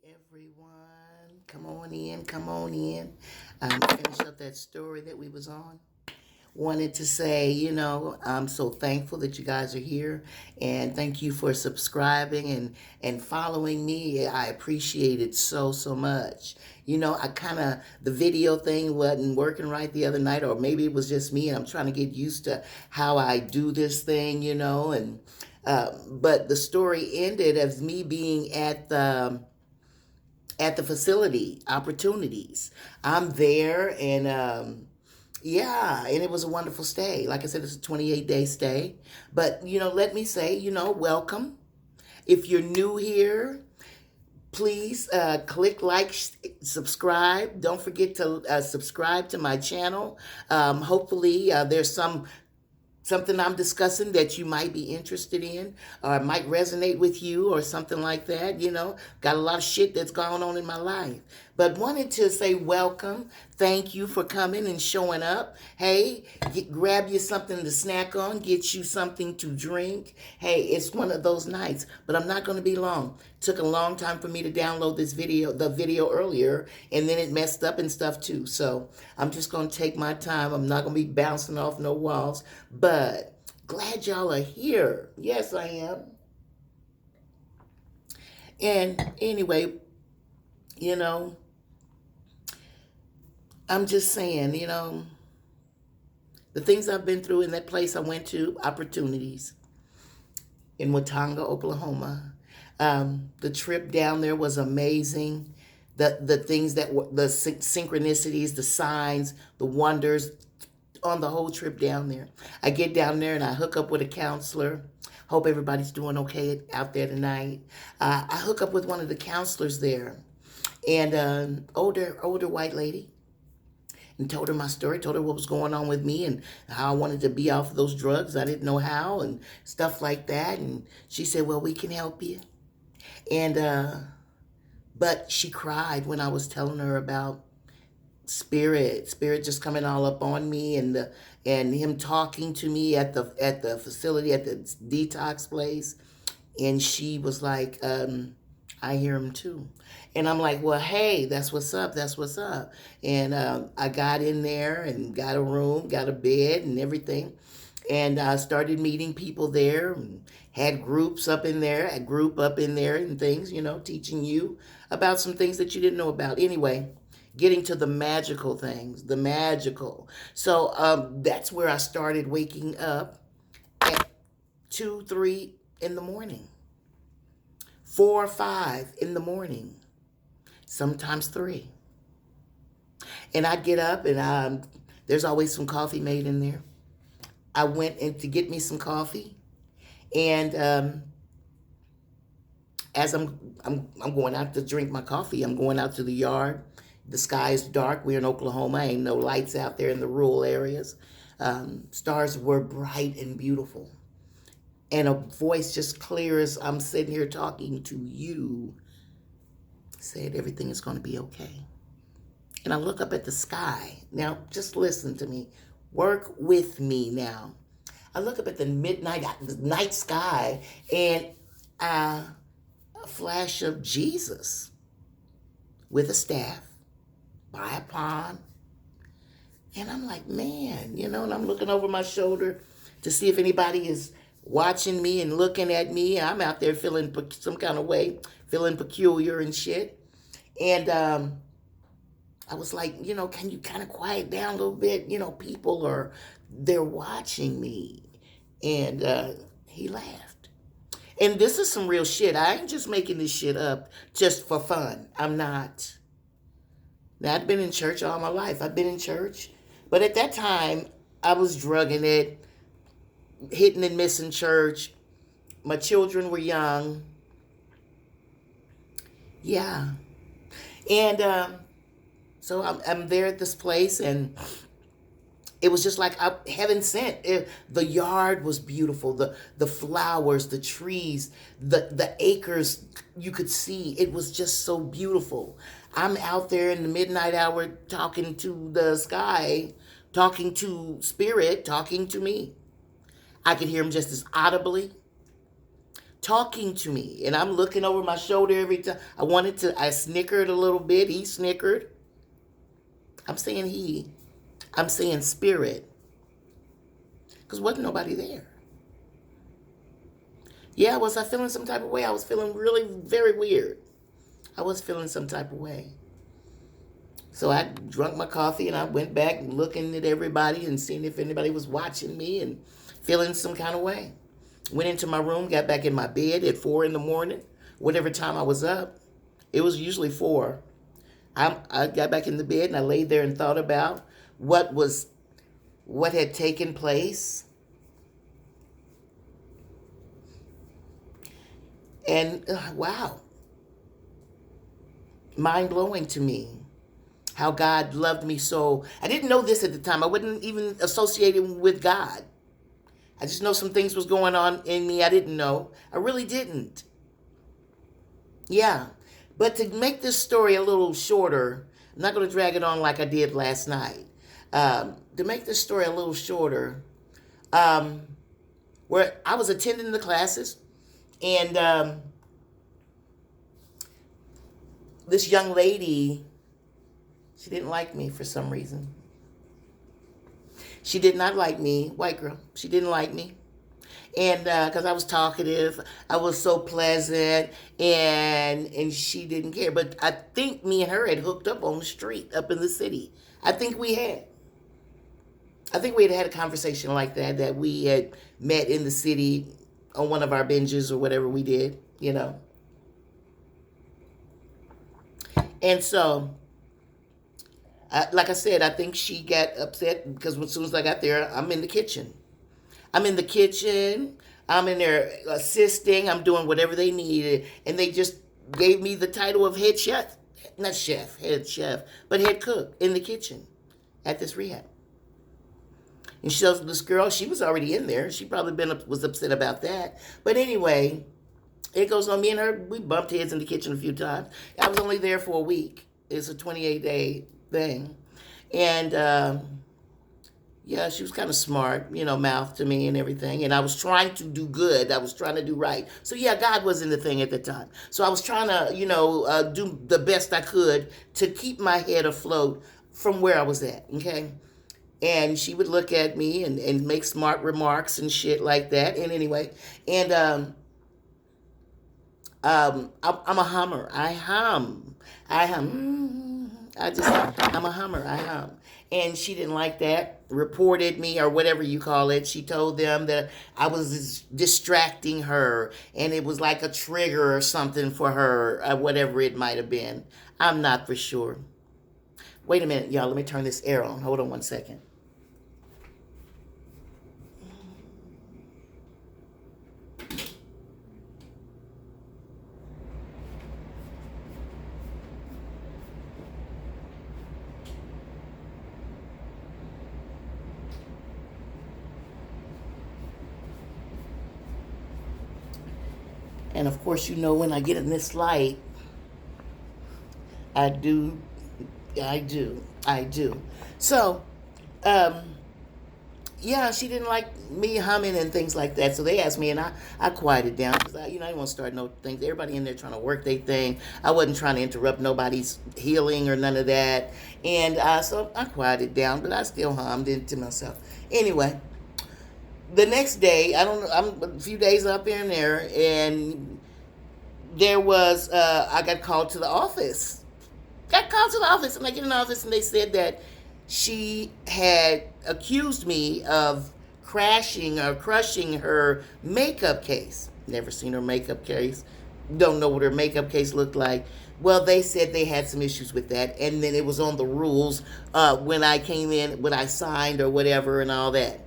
Everyone, come on in, come on in. Finish up that story that we was on. Wanted to say, I'm so thankful that you guys are here, and thank you for subscribing and following me. I appreciate it so much. I kind of the video thing wasn't working right the other night, or maybe it was just me, and I'm trying to get used to how I do this thing, and but the story ended as me being at the facility opportunities. I'm there, and yeah, and it was a wonderful stay. Like I said, it's a 28-day stay. But let me say, welcome. If you're new here, please click like, subscribe. Don't forget to subscribe to my channel. Hopefully there's something I'm discussing that you might be interested in or might resonate with you or something like that. Got a lot of shit that's going on in my life. But wanted to say welcome. Thank you for coming and showing up. Hey, grab you something to snack on, get you something to drink. Hey, it's one of those nights, but I'm not going to be long. Took a long time for me to download the video earlier, and then it messed up and stuff too. So I'm just going to take my time. I'm not going to be bouncing off no walls, but glad y'all are here. Yes, I am. And anyway, you know, I'm just saying, the things I've been through in that place I went to, opportunities in Watanga, Oklahoma. The trip down there was amazing. The things that were the synchronicities, the signs, the wonders on the whole trip down there. I get down there and I hook up with a counselor. Hope everybody's doing okay out there tonight. I hook up with one of the counselors there, and older white lady, and told her my story, told her what was going on with me and how I wanted to be off of those drugs. I didn't know how and stuff like that. And she said, well, we can help you. And but she cried when I was telling her about spirit just coming all up on me, and him talking to me at the facility, at the detox place. And she was like, I hear him too. And I'm like, well, hey, that's what's up. That's what's up. And I got in there and got a room, got a bed and everything. And I started meeting people there and had groups up in there, a group up in there and things, teaching you about some things that you didn't know about. Anyway, getting to the magical things, the magical. So that's where I started waking up at 2, 3 in the morning. 4 or 5 in the morning, sometimes 3. And I'd get up, and there's always some coffee made in there. I went in to get me some coffee, and as I'm going out to drink my coffee, I'm going out to the yard. The sky is dark. We're in Oklahoma. Ain't no lights out there in the rural areas. Stars were bright and beautiful. And a voice just clear as I'm sitting here talking to you said, everything is going to be okay. And I look up at the sky. Now, just listen to me. Work with me now. I look up at the night sky, and a flash of Jesus with a staff by a pond. And I'm like, man, and I'm looking over my shoulder to see if anybody is watching me and looking at me. I'm out there feeling some kind of way, feeling peculiar and shit. And I was like, can you kind of quiet down a little bit? People they're watching me. And he laughed. And this is some real shit. I ain't just making this shit up just for fun. I'm not. Now, I've been in church all my life. I've been in church. But at that time, I was drugging it, hitting and missing church. My children were young. Yeah. And so I'm there at this place, and it was just like heaven sent. The yard was beautiful. The flowers, the trees, the acres you could see. It was just so beautiful. I'm out there in the midnight hour talking to the sky, talking to spirit, talking to me. I could hear him just as audibly. talking to me. And I'm looking over my shoulder every time. I snickered a little bit. He snickered. I'm saying he. I'm saying spirit. Because wasn't nobody there. Yeah, was I feeling some type of way? I was feeling really very weird. I was feeling some type of way. So I drank my coffee and I went back looking at everybody and seeing if anybody was watching me and feeling some kind of way. Went into my room, got back in my bed at 4 in the morning, whatever time I was up. It was usually 4. I got back in the bed and I laid there and thought about what had taken place. And wow, mind blowing to me how God loved me so. I didn't know this at the time. I wasn't even associated with God. I just know some things was going on in me I didn't know. I really didn't. Yeah. But to make this story a little shorter, I'm not going to drag it on like I did last night. To make this story a little shorter, where I was attending the classes, and this young lady, she didn't like me for some reason. She did not like me, white girl. She didn't like me. And because I was talkative, I was so pleasant, and she didn't care. But I think me and her had hooked up on the street up in the city. I think we had a conversation like that we had met in the city on one of our binges or whatever we did, you know. And so, like I said, I think she got upset because as soon as I got there, I'm in the kitchen. I'm in there assisting. I'm doing whatever they needed. And they just gave me the title of head chef. Not chef, head chef, but head cook in the kitchen at this rehab. And this girl, she was already in there. She probably was upset about that. But anyway, it goes on. Me and her, we bumped heads in the kitchen a few times. I was only there for a week. It's a 28-day thing. And yeah, she was kind of smart, mouth to me and everything. And I was trying to do good. I was trying to do right. So yeah, God was in the thing at the time. So I was trying to, do the best I could to keep my head afloat from where I was at, okay? And she would look at me and make smart remarks and shit like that. And anyway, and I'm a hummer. I hum. I'm a hummer. I hum. And she didn't like that, reported me or whatever you call it. She told them that I was distracting her and it was like a trigger or something for her, whatever it might have been. I'm not for sure. Wait a minute, y'all. Let me turn this air on. Hold on one second. And of course, when I get in this light, I do. So, yeah, she didn't like me humming and things like that. So they asked me, and I quieted down because I didn't want to start no things. Everybody in there trying to work their thing. I wasn't trying to interrupt nobody's healing or none of that. And so I quieted down, but I still hummed it to myself. Anyway, the next day, I'm a few days up in there, and there was, I got called to the office. And I get in the office, and they said that she had accused me of crashing or crushing her makeup case. Never seen her makeup case. Don't know what her makeup case looked like. Well, they said they had some issues with that, and then it was on the rules when I came in, when I signed or whatever and all that.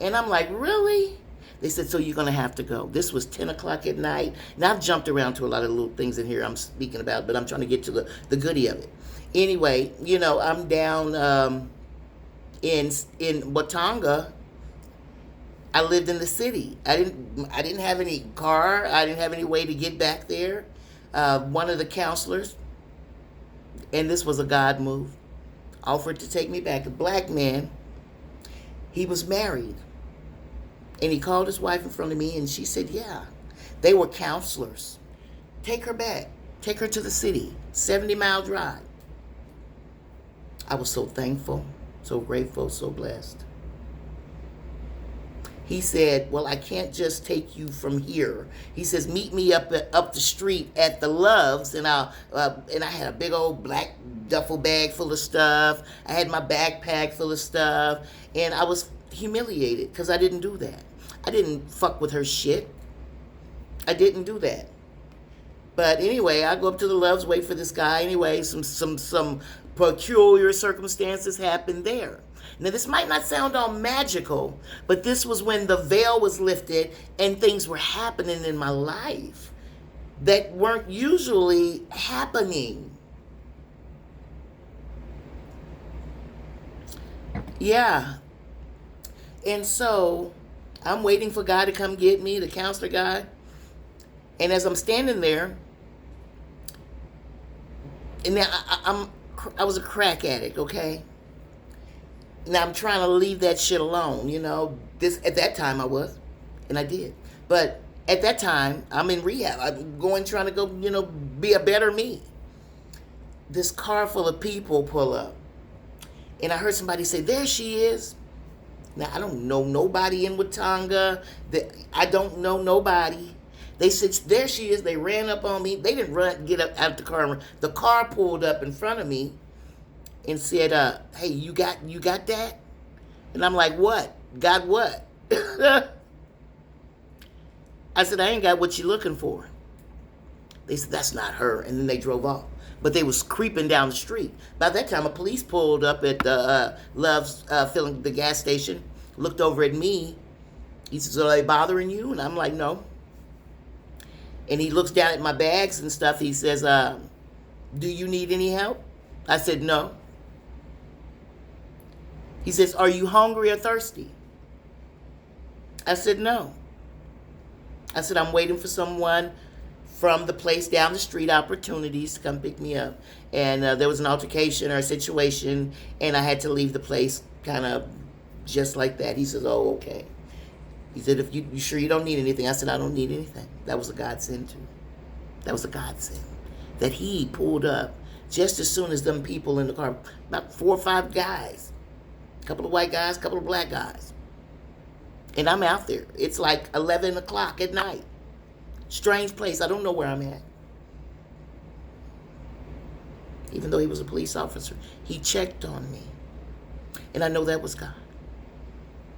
And I'm like, really? They said, so you're going to have to go. This was 10 o'clock at night. Now, I've jumped around to a lot of little things in here I'm speaking about, but I'm trying to get to the goodie of it. Anyway, I'm down in Watanga. I lived in the city. I didn't have any car. I didn't have any way to get back there. One of the counselors, and this was a God move, offered to take me back. A black man. He was married. And he called his wife in front of me, and she said, yeah, They were counselors. Take her back. Take her to the city. 70-mile drive. I was so thankful, so grateful, so blessed. He said, well, I can't just take you from here. He says, meet me up the street at the Loves, and I had a big old black duffel bag full of stuff. I had my backpack full of stuff, and I was humiliated because I didn't do that. I didn't fuck with her shit. I didn't do that. But anyway, I go up to the Loves, wait for this guy. Anyway, some peculiar circumstances happened there. Now, this might not sound all magical, but this was when the veil was lifted and things were happening in my life that weren't usually happening. Yeah. And so I'm waiting for God to come get me, the counselor guy. And as I'm standing there, and now I was a crack addict, okay? Now I'm trying to leave that shit alone, you know. At that time I was, and I did. But at that time, I'm in rehab. I'm trying to go, be a better me. This car full of people pull up. And I heard somebody say, there she is. Now, I don't know nobody in Watanga. I don't know nobody. They said, there she is. They ran up on me. They didn't get up out the car. The car pulled up in front of me and said, hey, you got that? And I'm like, what? Got what? I said, I ain't got what you're looking for. They said, that's not her. And then they drove off. But they was creeping down the street. By that time, a police pulled up at the Love's filling the gas station, looked over at me. He says, are they bothering you? And I'm like, no. And he looks down at my bags and stuff. He says, do you need any help? I said, no. He says, are you hungry or thirsty? I said, no. I said, I'm waiting for someone from the place down the street, Opportunities, to come pick me up. And there was an altercation or a situation, and I had to leave the place kind of just like that. He says, oh, okay. He said, if you sure you don't need anything? I said, I don't need anything. That was a godsend too. That was a godsend. That he pulled up just as soon as them people in the car, about 4 or 5 guys, a couple of white guys, a couple of black guys. And I'm out there. It's like 11 o'clock at night. Strange place. I don't know where I'm at. Even though he was a police officer, he checked on me. And I know that was God.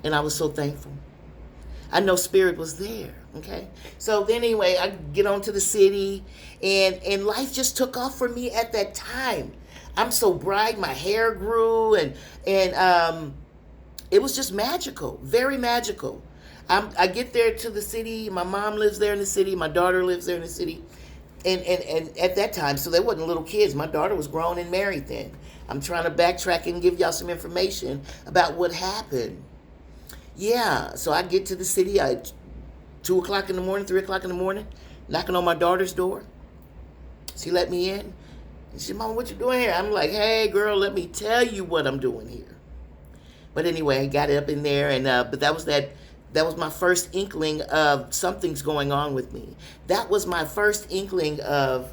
And I was so thankful. I know Spirit was there, okay? So then anyway, I get on to the city, and life just took off for me at that time. I'm so bright, my hair grew, and it was just magical, very magical. I get there to the city. My mom lives there in the city. My daughter lives there in the city. And at that time, so they wasn't little kids. My daughter was grown and married then. I'm trying to backtrack and give y'all some information about what happened. Yeah, so I get to the city at 2 o'clock in the morning, 3 o'clock in the morning, knocking on my daughter's door. She let me in. And she said, Mama, what you doing here? I'm like, hey, girl, let me tell you what I'm doing here. But anyway, I got it up in there, and but that was my first inkling of something's going on with me. That was my first inkling of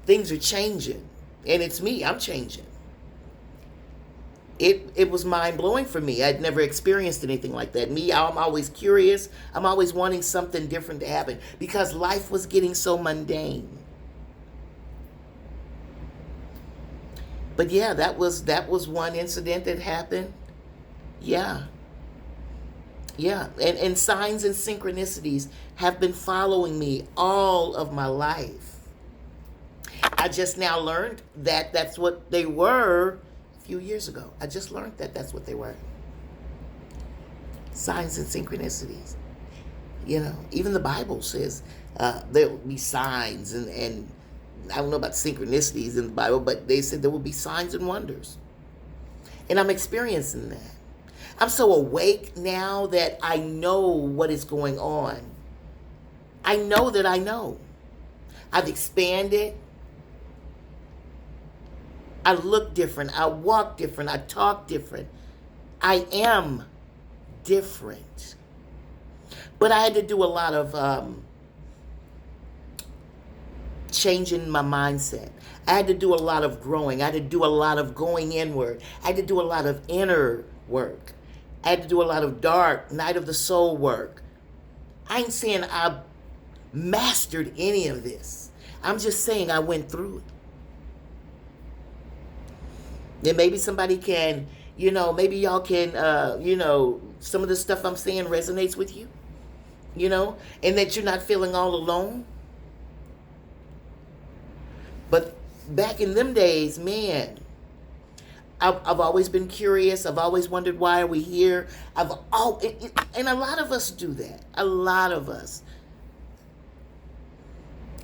things are changing. And it's me. I'm changing. It was mind-blowing for me. I'd never experienced anything like that. I'm always curious. I'm always wanting something different to happen because life was getting so mundane. But yeah, that was one incident that happened. Yeah. Yeah, and signs and synchronicities have been following me all of my life. I just now learned that that's what they were a few years ago. I just learned that that's what they were. Signs and synchronicities. Even the Bible says there will be signs, and I don't know about synchronicities in the Bible, but they said there will be signs and wonders. And I'm experiencing that. I'm so awake now that I know what is going on. I know that I know. I've expanded. I look different. I walk different. I talk different. I am different. But I had to do a lot of changing my mindset. I had to do a lot of growing. I had to do a lot of going inward. I had to do a lot of inner work. I had to do a lot of dark, night of the soul work. I ain't saying I mastered any of this. I'm just saying I went through it. Then maybe somebody can, maybe y'all can, some of the stuff I'm saying resonates with you, and that you're not feeling all alone. But back in them days, man, I've always been curious. I've always wondered, why are we here? And a lot of us do that. A lot of us.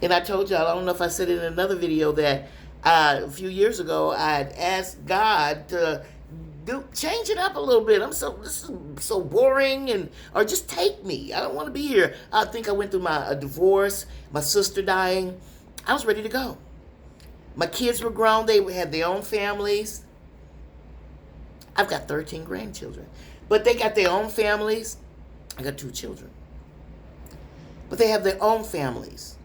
And I told y'all, I don't know if I said it in another video, that a few years ago, I had asked God to change it up a little bit. This is so boring, or just take me. I don't want to be here. I think I went through a divorce, my sister dying. I was ready to go. My kids were grown. They had their own families. I've got 13 grandchildren. But they got their own families. I got 2 children. But they have their own families.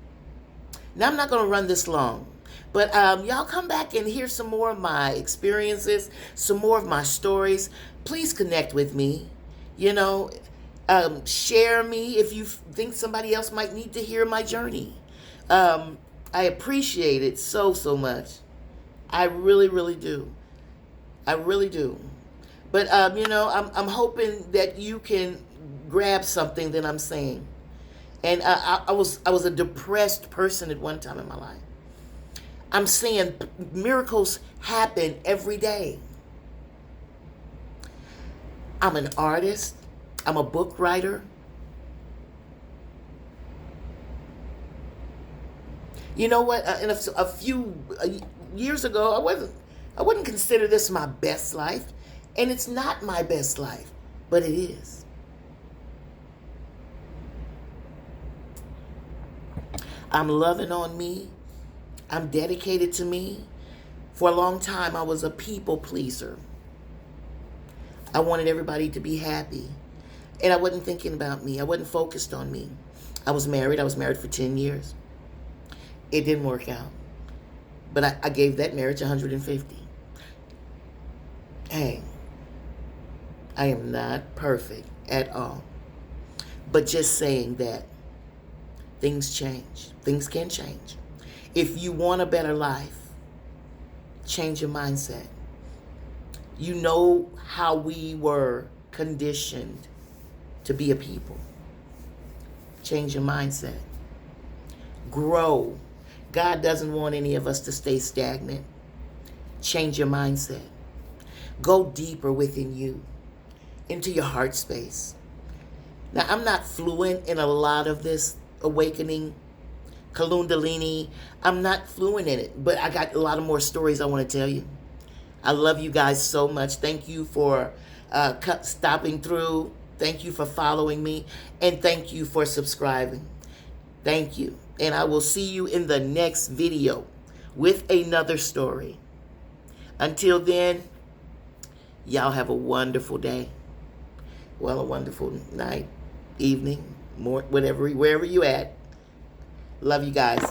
Now, I'm not going to run this long. But y'all come back and hear some more of my experiences, some more of my stories. Please connect with me. Share me if you think somebody else might need to hear my journey. I appreciate it so, so much. I really, really do. I really do. But, I'm hoping that you can grab something that I'm saying. And I was a depressed person at one time in my life. I'm saying miracles happen every day. I'm an artist. I'm a book writer. You know what? In a few years ago, I wouldn't consider this my best life. And it's not my best life, but it is. I'm loving on me. I'm dedicated to me. For a long time, I was a people pleaser. I wanted everybody to be happy. And I wasn't thinking about me. I wasn't focused on me. I was married. I was married for 10 years. It didn't work out. But I gave that marriage 150. Hey, I am not perfect at all. But just saying that things change. Things can change. If you want a better life, change your mindset. You know how we were conditioned to be a people. Change your mindset. Grow. God doesn't want any of us to stay stagnant. Change your mindset. Go deeper within you, into your heart space. Now, I'm not fluent in a lot of this awakening, kundalini. I'm not fluent in it, but I got a lot of more stories I want to tell you. I love you guys so much. Thank you for stopping through. Thank you for following me. And thank you for subscribing. Thank you. And I will see you in the next video with another story. Until then, y'all have a wonderful day. Well, a wonderful night, evening, wherever you at. Love you guys.